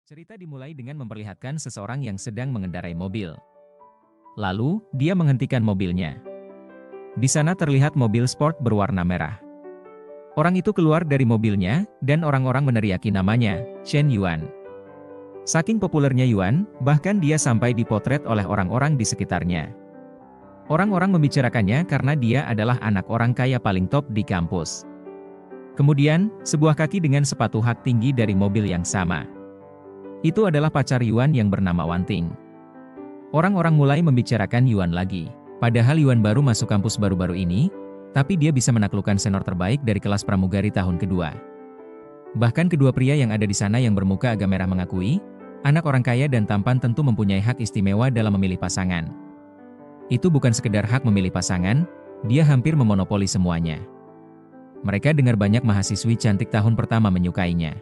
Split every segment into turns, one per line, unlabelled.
Cerita dimulai dengan memperlihatkan seseorang yang sedang mengendarai mobil. Lalu, dia menghentikan mobilnya. Di sana terlihat mobil sport berwarna merah. Orang itu keluar dari mobilnya, dan orang-orang meneriaki namanya, Chen Yuan. Saking populernya Yuan, bahkan dia sampai dipotret oleh orang-orang di sekitarnya. Orang-orang membicarakannya karena dia adalah anak orang kaya paling top di kampus. Kemudian, sebuah kaki dengan sepatu hak tinggi dari mobil yang sama. Itu adalah pacar Yuan yang bernama Wanting. Orang-orang mulai membicarakan Yuan lagi. Padahal Yuan baru masuk kampus baru-baru ini, tapi dia bisa menaklukkan senior terbaik dari kelas pramugari tahun kedua. Bahkan kedua pria yang ada di sana yang bermuka agak merah mengakui, anak orang kaya dan tampan tentu mempunyai hak istimewa dalam memilih pasangan. Itu bukan sekedar hak memilih pasangan, dia hampir memonopoli semuanya. Mereka dengar banyak mahasiswi cantik tahun pertama menyukainya.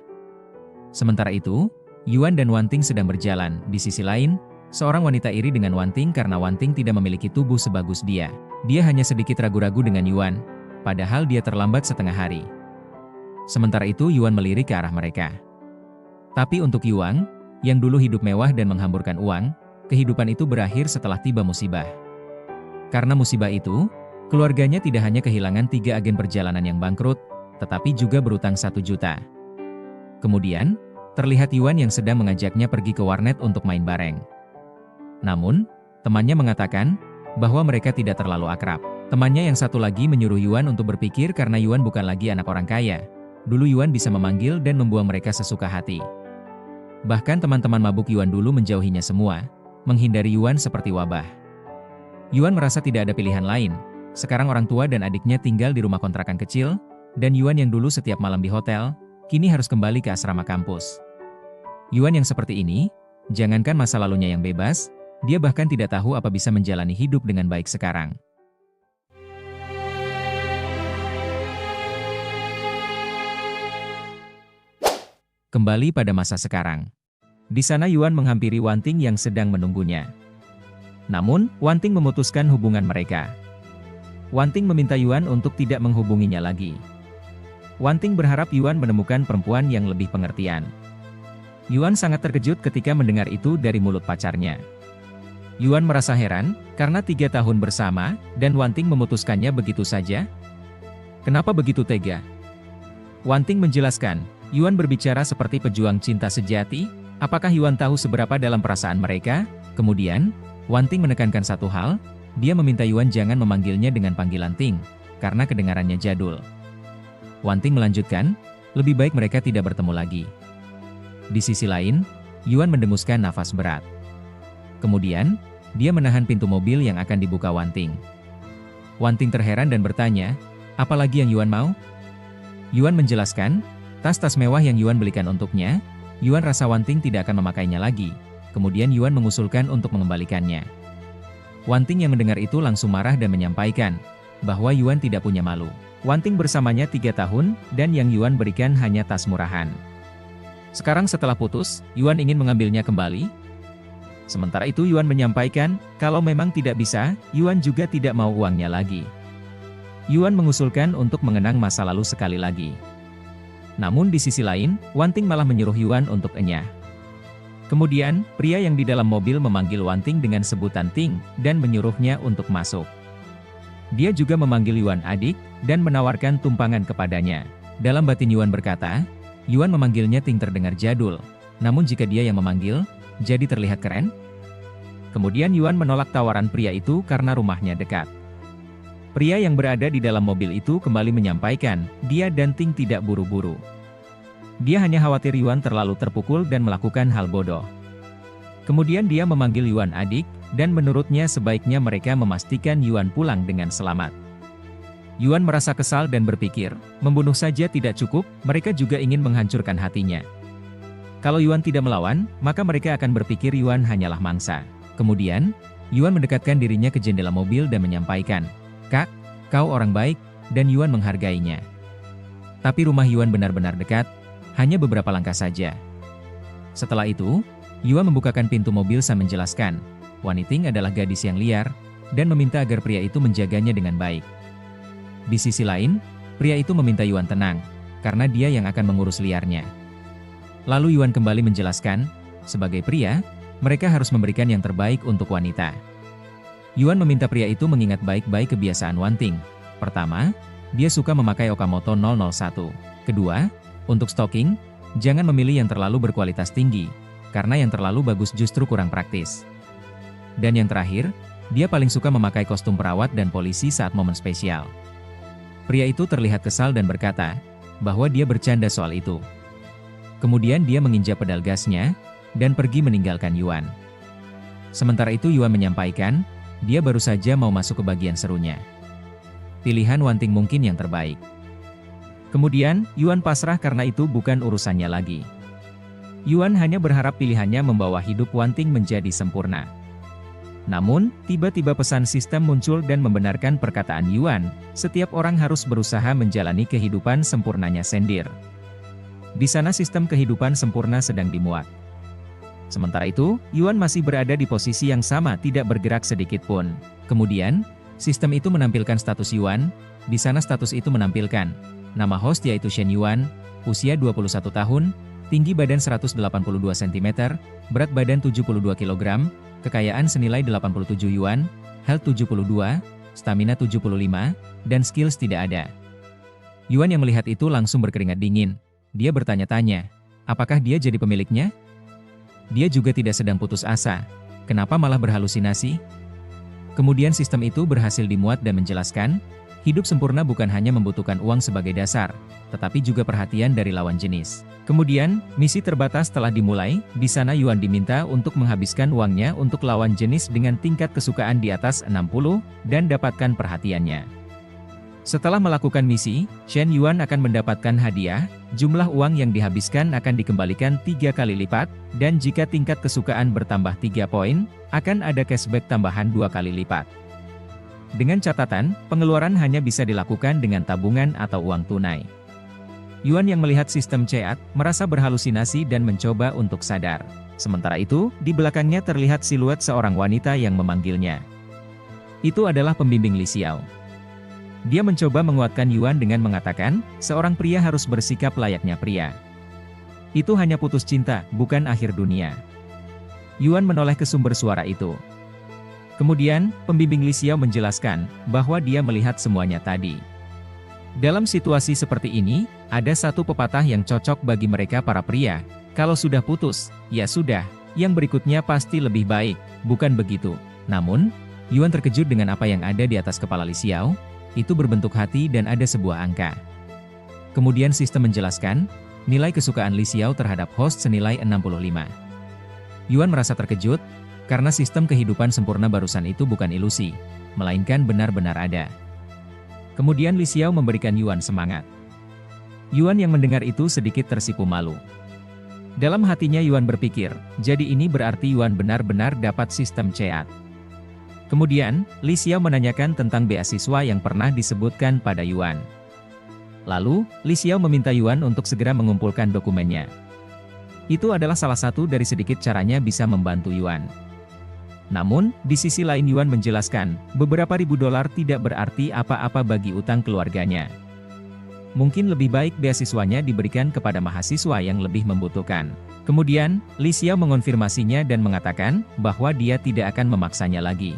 Sementara itu, Yuan dan Wanting sedang berjalan. Di sisi lain, seorang wanita iri dengan Wanting karena Wanting tidak memiliki tubuh sebagus dia. Dia hanya sedikit ragu-ragu dengan Yuan, padahal dia terlambat setengah hari. Sementara itu Yuan melirik ke arah mereka. Tapi untuk Yuan, yang dulu hidup mewah dan menghamburkan uang, kehidupan itu berakhir setelah tiba musibah. Karena musibah itu, keluarganya tidak hanya kehilangan 3 agen perjalanan yang bangkrut, tetapi juga berutang 1 juta. Kemudian, terlihat Yuan yang sedang mengajaknya pergi ke warnet untuk main bareng. Namun, temannya mengatakan bahwa mereka tidak terlalu akrab. Temannya yang satu lagi menyuruh Yuan untuk berpikir karena Yuan bukan lagi anak orang kaya. Dulu Yuan bisa memanggil dan membuang mereka sesuka hati. Bahkan teman-teman mabuk Yuan dulu menjauhinya semua, menghindari Yuan seperti wabah. Yuan merasa tidak ada pilihan lain. Sekarang orang tua dan adiknya tinggal di rumah kontrakan kecil, dan Yuan yang dulu setiap malam di hotel, kini harus kembali ke asrama kampus. Yuan yang seperti ini, jangankan masa lalunya yang bebas, dia bahkan tidak tahu apa bisa menjalani hidup dengan baik sekarang. Kembali pada masa sekarang. Di sana Yuan menghampiri Wanting yang sedang menunggunya. Namun, Wanting memutuskan hubungan mereka. Wanting meminta Yuan untuk tidak menghubunginya lagi. Wanting berharap Yuan menemukan perempuan yang lebih pengertian. Yuan sangat terkejut ketika mendengar itu dari mulut pacarnya. Yuan merasa heran, karena 3 tahun bersama, dan Wanting memutuskannya begitu saja. Kenapa begitu tega? Wanting menjelaskan, Yuan berbicara seperti pejuang cinta sejati. Apakah Yuan tahu seberapa dalam perasaan mereka? Kemudian, Wanting menekankan satu hal, dia meminta Yuan jangan memanggilnya dengan panggilan Ting, karena kedengarannya jadul. Wanting melanjutkan, lebih baik mereka tidak bertemu lagi. Di sisi lain, Yuan mendenguskan nafas berat. Kemudian, dia menahan pintu mobil yang akan dibuka Wanting. Wanting terheran dan bertanya, apa lagi yang Yuan mau? Yuan menjelaskan, tas-tas mewah yang Yuan belikan untuknya, Yuan rasa Wanting tidak akan memakainya lagi. Kemudian Yuan mengusulkan untuk mengembalikannya. Wanting yang mendengar itu langsung marah dan menyampaikan, bahwa Yuan tidak punya malu. Wanting bersamanya 3 tahun, dan yang Yuan berikan hanya tas murahan. Sekarang setelah putus, Yuan ingin mengambilnya kembali. Sementara itu Yuan menyampaikan, kalau memang tidak bisa, Yuan juga tidak mau uangnya lagi. Yuan mengusulkan untuk mengenang masa lalu sekali lagi. Namun di sisi lain, Wanting malah menyuruh Yuan untuk enyah. Kemudian, pria yang di dalam mobil memanggil Wanting dengan sebutan Ting, dan menyuruhnya untuk masuk. Dia juga memanggil Yuan adik, dan menawarkan tumpangan kepadanya. Dalam batin Yuan berkata, Yuan memanggilnya Ting terdengar jadul, namun jika dia yang memanggil, jadi terlihat keren. Kemudian Yuan menolak tawaran pria itu karena rumahnya dekat. Pria yang berada di dalam mobil itu kembali menyampaikan, dia dan Ting tidak buru-buru. Dia hanya khawatir Yuan terlalu terpukul dan melakukan hal bodoh. Kemudian dia memanggil Yuan adik, dan menurutnya sebaiknya mereka memastikan Yuan pulang dengan selamat. Yuan merasa kesal dan berpikir, membunuh saja tidak cukup, mereka juga ingin menghancurkan hatinya. Kalau Yuan tidak melawan, maka mereka akan berpikir Yuan hanyalah mangsa. Kemudian, Yuan mendekatkan dirinya ke jendela mobil dan menyampaikan, Kak, kau orang baik, dan Yuan menghargainya. Tapi rumah Yuan benar-benar dekat, hanya beberapa langkah saja. Setelah itu, Yuan membukakan pintu mobil sambil menjelaskan, Wanting adalah gadis yang liar, dan meminta agar pria itu menjaganya dengan baik. Di sisi lain, pria itu meminta Yuan tenang, karena dia yang akan mengurus liarnya. Lalu Yuan kembali menjelaskan, sebagai pria, mereka harus memberikan yang terbaik untuk wanita. Yuan meminta pria itu mengingat baik-baik kebiasaan Wanting. Pertama, dia suka memakai Okamoto 001. Kedua, untuk stocking, jangan memilih yang terlalu berkualitas tinggi, karena yang terlalu bagus justru kurang praktis. Dan yang terakhir, dia paling suka memakai kostum perawat dan polisi saat momen spesial. Pria itu terlihat kesal dan berkata, bahwa dia bercanda soal itu. Kemudian dia menginjak pedal gasnya, dan pergi meninggalkan Yuan. Sementara itu Yuan menyampaikan, dia baru saja mau masuk ke bagian serunya. Pilihan Wanting mungkin yang terbaik. Kemudian, Yuan pasrah karena itu bukan urusannya lagi. Yuan hanya berharap pilihannya membawa hidup Wanting menjadi sempurna. Namun, tiba-tiba pesan sistem muncul dan membenarkan perkataan Yuan, setiap orang harus berusaha menjalani kehidupan sempurnanya sendiri. Di sana sistem kehidupan sempurna sedang dimuat. Sementara itu, Yuan masih berada di posisi yang sama, tidak bergerak sedikit pun. Kemudian, sistem itu menampilkan status Yuan. Di sana status itu menampilkan nama host yaitu Shen Yuan, usia 21 tahun, tinggi badan 182 cm, berat badan 72 kg, kekayaan senilai 87 Yuan, health 72, stamina 75, dan skills tidak ada. Yuan yang melihat itu langsung berkeringat dingin. Dia bertanya-tanya, apakah dia jadi pemiliknya? Dia juga tidak sedang putus asa. Kenapa malah berhalusinasi? Kemudian sistem itu berhasil dimuat dan menjelaskan, hidup sempurna bukan hanya membutuhkan uang sebagai dasar, tetapi juga perhatian dari lawan jenis. Kemudian, misi terbatas telah dimulai. Di sana Yuan diminta untuk menghabiskan uangnya untuk lawan jenis dengan tingkat kesukaan di atas 60, dan dapatkan perhatiannya. Setelah melakukan misi, Shen Yuan akan mendapatkan hadiah, jumlah uang yang dihabiskan akan dikembalikan 3 kali lipat, dan jika tingkat kesukaan bertambah 3 poin, akan ada cashback tambahan 2 kali lipat. Dengan catatan, pengeluaran hanya bisa dilakukan dengan tabungan atau uang tunai. Yuan yang melihat sistem chat, merasa berhalusinasi dan mencoba untuk sadar. Sementara itu, di belakangnya terlihat siluet seorang wanita yang memanggilnya. Itu adalah pembimbing Li Xiao. Dia mencoba menguatkan Yuan dengan mengatakan, seorang pria harus bersikap layaknya pria. Itu hanya putus cinta, bukan akhir dunia. Yuan menoleh ke sumber suara itu. Kemudian, pembimbing Li Xiao menjelaskan, bahwa dia melihat semuanya tadi. Dalam situasi seperti ini, ada satu pepatah yang cocok bagi mereka para pria. Kalau sudah putus, ya sudah, yang berikutnya pasti lebih baik, bukan begitu? Namun, Yuan terkejut dengan apa yang ada di atas kepala Li Xiao. Itu berbentuk hati dan ada sebuah angka. Kemudian sistem menjelaskan, nilai kesukaan Li Xiao terhadap host senilai 65. Yuan merasa terkejut, karena sistem kehidupan sempurna barusan itu bukan ilusi, melainkan benar-benar ada. Kemudian Li Xiao memberikan Yuan semangat. Yuan yang mendengar itu sedikit tersipu malu. Dalam hatinya Yuan berpikir, jadi ini berarti Yuan benar-benar dapat sistem chat. Kemudian, Li Xiao menanyakan tentang beasiswa yang pernah disebutkan pada Yuan. Lalu, Li Xiao meminta Yuan untuk segera mengumpulkan dokumennya. Itu adalah salah satu dari sedikit caranya bisa membantu Yuan. Namun, di sisi lain Yuan menjelaskan, beberapa ribu dolar tidak berarti apa-apa bagi utang keluarganya. Mungkin lebih baik beasiswanya diberikan kepada mahasiswa yang lebih membutuhkan. Kemudian, Li Xiao mengonfirmasinya dan mengatakan, bahwa dia tidak akan memaksanya lagi.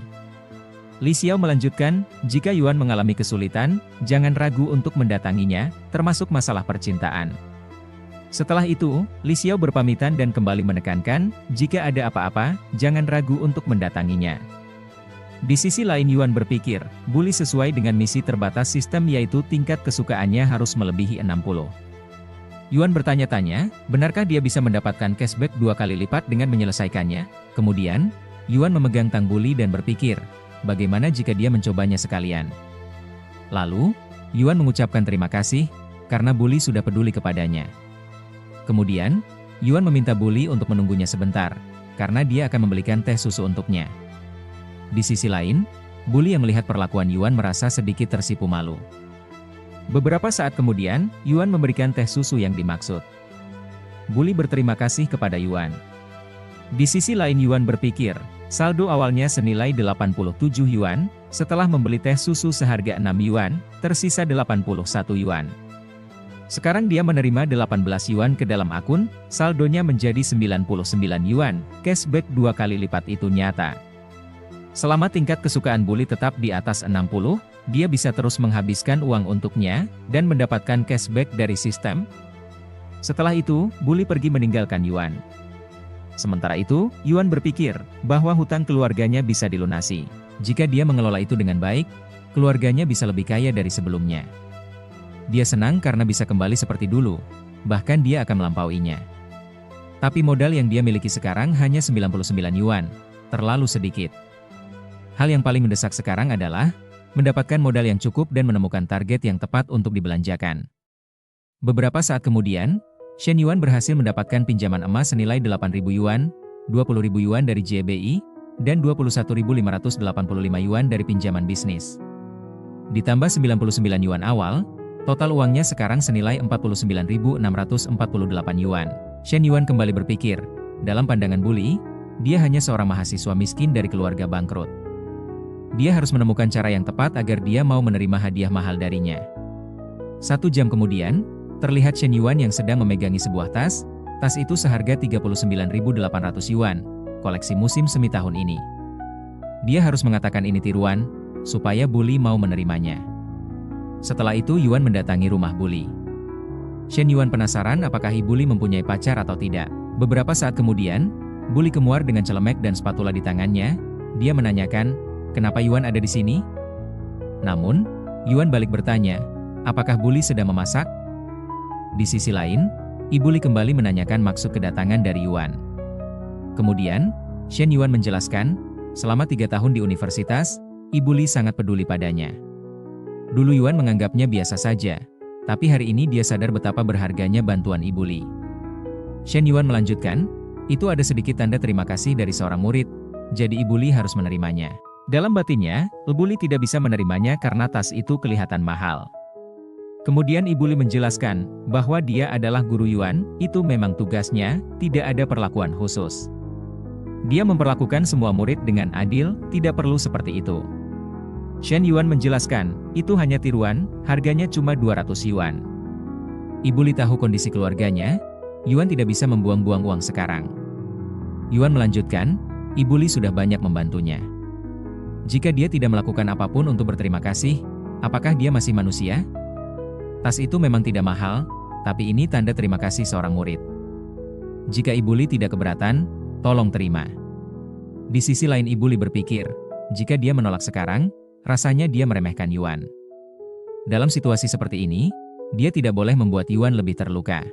Li Xiao melanjutkan, jika Yuan mengalami kesulitan, jangan ragu untuk mendatanginya, termasuk masalah percintaan. Setelah itu, Li Xiao berpamitan dan kembali menekankan, jika ada apa-apa, jangan ragu untuk mendatanginya. Di sisi lain Yuan berpikir, Bully sesuai dengan misi terbatas sistem yaitu tingkat kesukaannya harus melebihi 60. Yuan bertanya-tanya, benarkah dia bisa mendapatkan cashback 2 kali lipat dengan menyelesaikannya? Kemudian, Yuan memegang tang Bully dan berpikir, bagaimana jika dia mencobanya sekalian? Lalu, Yuan mengucapkan terima kasih, karena Bully sudah peduli kepadanya. Kemudian, Yuan meminta Bully untuk menunggunya sebentar, karena dia akan membelikan teh susu untuknya. Di sisi lain, Bully yang melihat perlakuan Yuan merasa sedikit tersipu malu. Beberapa saat kemudian, Yuan memberikan teh susu yang dimaksud. Bully berterima kasih kepada Yuan. Di sisi lain Yuan berpikir, saldo awalnya senilai 87 Yuan, setelah membeli teh susu seharga 6 Yuan, tersisa 81 Yuan. Sekarang dia menerima 18 yuan ke dalam akun, saldonya menjadi 99 yuan, cashback 2 kali lipat itu nyata. Selama tingkat kesukaan Bully tetap di atas 60, dia bisa terus menghabiskan uang untuknya, dan mendapatkan cashback dari sistem. Setelah itu, Bully pergi meninggalkan Yuan. Sementara itu, Yuan berpikir bahwa hutang keluarganya bisa dilunasi. Jika dia mengelola itu dengan baik, keluarganya bisa lebih kaya dari sebelumnya. Dia senang karena bisa kembali seperti dulu, bahkan dia akan melampauinya. Tapi modal yang dia miliki sekarang hanya 99 yuan, terlalu sedikit. Hal yang paling mendesak sekarang adalah mendapatkan modal yang cukup dan menemukan target yang tepat untuk dibelanjakan. Beberapa saat kemudian, Shen Yuan berhasil mendapatkan pinjaman emas senilai 8.000 yuan, 20.000 yuan dari JBI, dan 21.585 yuan dari pinjaman bisnis. Ditambah 99 yuan awal, total uangnya sekarang senilai 49.648 yuan. Shen Yuan kembali berpikir, dalam pandangan Bully, dia hanya seorang mahasiswa miskin dari keluarga bangkrut. Dia harus menemukan cara yang tepat agar dia mau menerima hadiah mahal darinya. 1 jam kemudian, terlihat Shen Yuan yang sedang memegangi sebuah tas. Tas itu seharga 39.800 yuan, koleksi musim semi tahun ini. Dia harus mengatakan ini tiruan, supaya Bully mau menerimanya. Setelah itu Yuan mendatangi rumah Bully. Shen Yuan penasaran apakah Bully mempunyai pacar atau tidak. Beberapa saat kemudian, Bully keluar dengan celemek dan spatula di tangannya. Dia menanyakan, kenapa Yuan ada di sini? Namun, Yuan balik bertanya, apakah Bully sedang memasak? Di sisi lain, Bully kembali menanyakan maksud kedatangan dari Yuan. Kemudian, Shen Yuan menjelaskan, selama 3 tahun di universitas, Bully sangat peduli padanya. Dulu Yuan menganggapnya biasa saja, tapi hari ini dia sadar betapa berharganya bantuan Bully. Shen Yuan melanjutkan, itu ada sedikit tanda terima kasih dari seorang murid, jadi Bully harus menerimanya. Dalam batinnya, Bully tidak bisa menerimanya karena tas itu kelihatan mahal. Kemudian Bully menjelaskan bahwa dia adalah guru Yuan, itu memang tugasnya, tidak ada perlakuan khusus. Dia memperlakukan semua murid dengan adil, tidak perlu seperti itu. Shen Yuan menjelaskan, itu hanya tiruan, harganya cuma 200 yuan. Bully tahu kondisi keluarganya, Yuan tidak bisa membuang-buang uang sekarang. Yuan melanjutkan, Bully sudah banyak membantunya. Jika dia tidak melakukan apapun untuk berterima kasih, apakah dia masih manusia? Tas itu memang tidak mahal, tapi ini tanda terima kasih seorang murid. Jika Bully tidak keberatan, tolong terima. Di sisi lain Bully berpikir, jika dia menolak sekarang, rasanya dia meremehkan Yuan. Dalam situasi seperti ini, dia tidak boleh membuat Yuan lebih terluka.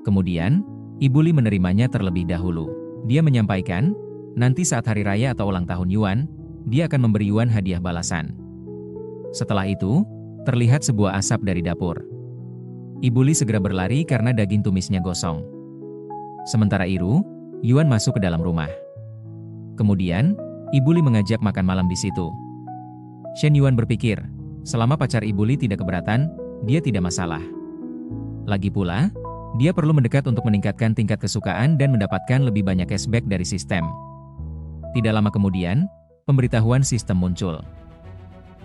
Kemudian, Bully menerimanya terlebih dahulu. Dia menyampaikan, nanti saat hari raya atau ulang tahun Yuan, dia akan memberi Yuan hadiah balasan. Setelah itu, terlihat sebuah asap dari dapur. Bully segera berlari karena daging tumisnya gosong. Sementara itu, Yuan masuk ke dalam rumah. Kemudian, Bully mengajak makan malam di situ. Shen Yuan berpikir, selama pacar Bully tidak keberatan, dia tidak masalah. Lagi pula, dia perlu mendekat untuk meningkatkan tingkat kesukaan dan mendapatkan lebih banyak cashback dari sistem. Tidak lama kemudian, pemberitahuan sistem muncul.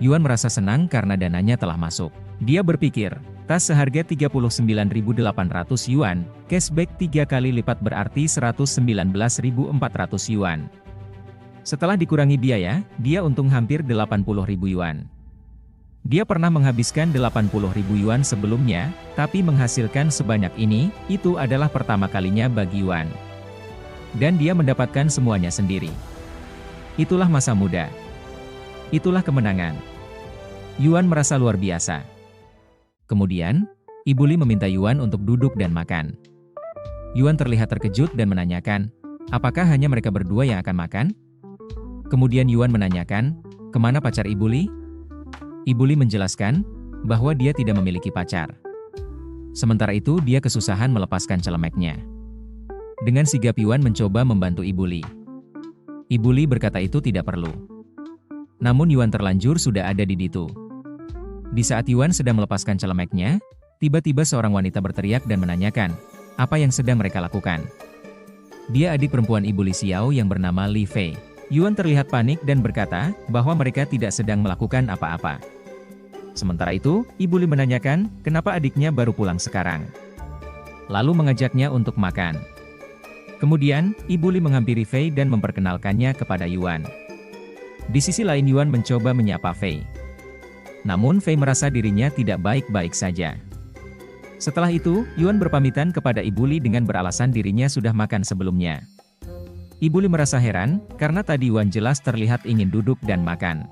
Yuan merasa senang karena dananya telah masuk. Dia berpikir, tas seharga 39.800 yuan, cashback 3 kali lipat berarti 119.400 yuan. Setelah dikurangi biaya, dia untung hampir 80.000 yuan. Dia pernah menghabiskan 80.000 yuan sebelumnya, tapi menghasilkan sebanyak ini, itu adalah pertama kalinya bagi Yuan. Dan dia mendapatkan semuanya sendiri. Itulah masa muda. Itulah kemenangan. Yuan merasa luar biasa. Kemudian, Bully meminta Yuan untuk duduk dan makan. Yuan terlihat terkejut dan menanyakan, apakah hanya mereka berdua yang akan makan? Kemudian Yuan menanyakan, kemana pacar Bully? Bully menjelaskan, bahwa dia tidak memiliki pacar. Sementara itu dia kesusahan melepaskan celemeknya. Dengan sigap Yuan mencoba membantu Bully. Bully berkata itu tidak perlu. Namun Yuan terlanjur sudah ada di situ. Di saat Yuan sedang melepaskan celemeknya, tiba-tiba seorang wanita berteriak dan menanyakan, apa yang sedang mereka lakukan. Dia adik perempuan Bully Xiao yang bernama Li Fei. Yuan terlihat panik dan berkata bahwa mereka tidak sedang melakukan apa-apa. Sementara itu, Ibu Li menanyakan, kenapa adiknya baru pulang sekarang. Lalu mengajaknya untuk makan. Kemudian, Ibu Li menghampiri Fei dan memperkenalkannya kepada Yuan. Di sisi lain Yuan mencoba menyapa Fei. Namun Fei merasa dirinya tidak baik-baik saja. Setelah itu, Yuan berpamitan kepada Ibu Li dengan beralasan dirinya sudah makan sebelumnya. Ibu Li merasa heran, karena tadi Yuan jelas terlihat ingin duduk dan makan.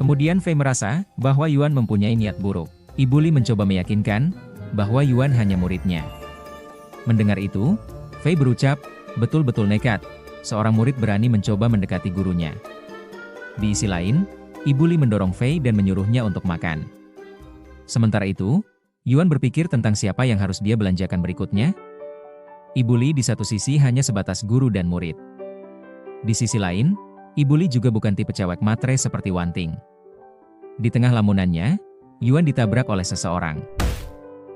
Kemudian Fei merasa, bahwa Yuan mempunyai niat buruk. Ibu Li mencoba meyakinkan, bahwa Yuan hanya muridnya. Mendengar itu, Fei berucap, betul-betul nekat, seorang murid berani mencoba mendekati gurunya. Di sisi lain, Ibu Li mendorong Fei dan menyuruhnya untuk makan. Sementara itu, Yuan berpikir tentang siapa yang harus dia belanjakan berikutnya. Ibu Li di satu sisi hanya sebatas guru dan murid. Di sisi lain, Ibu Li juga bukan tipe cewek matre seperti Wanting. Di tengah lamunannya, Yuan ditabrak oleh seseorang.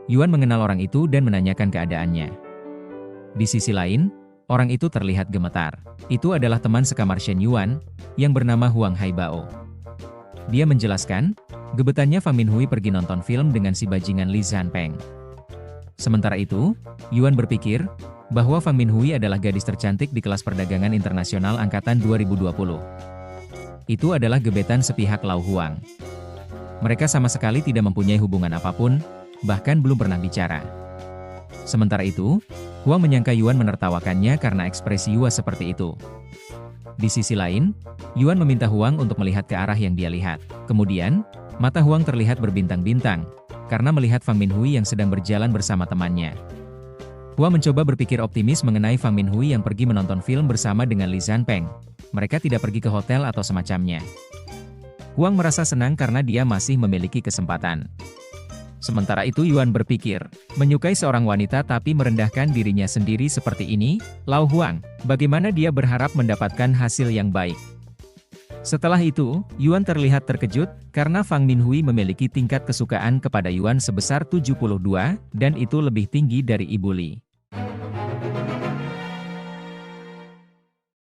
Yuan mengenal orang itu dan menanyakan keadaannya. Di sisi lain, orang itu terlihat gemetar. Itu adalah teman sekamar Shen Yuan, yang bernama Huang Haibao. Dia menjelaskan, gebetannya Fang Minhui pergi nonton film dengan si bajingan Li Zhanpeng. Sementara itu, Yuan berpikir, bahwa Fang Minhui adalah gadis tercantik di kelas perdagangan internasional angkatan 2020. Itu adalah gebetan sepihak Lau Huang. Mereka sama sekali tidak mempunyai hubungan apapun, bahkan belum pernah bicara. Sementara itu, Huang menyangka Yuan menertawakannya karena ekspresi Yuan seperti itu. Di sisi lain, Yuan meminta Huang untuk melihat ke arah yang dia lihat. Kemudian, mata Huang terlihat berbintang-bintang, karena melihat Fang Minhui yang sedang berjalan bersama temannya. Huang mencoba berpikir optimis mengenai Fang Minhui yang pergi menonton film bersama dengan Li Zhanpeng. Mereka tidak pergi ke hotel atau semacamnya. Huang merasa senang karena dia masih memiliki kesempatan. Sementara itu Yuan berpikir, menyukai seorang wanita tapi merendahkan dirinya sendiri seperti ini, Lau Huang, bagaimana dia berharap mendapatkan hasil yang baik. Setelah itu, Yuan terlihat terkejut, karena Fang Minhui memiliki tingkat kesukaan kepada Yuan sebesar 72, dan itu lebih tinggi dari Ibu Li.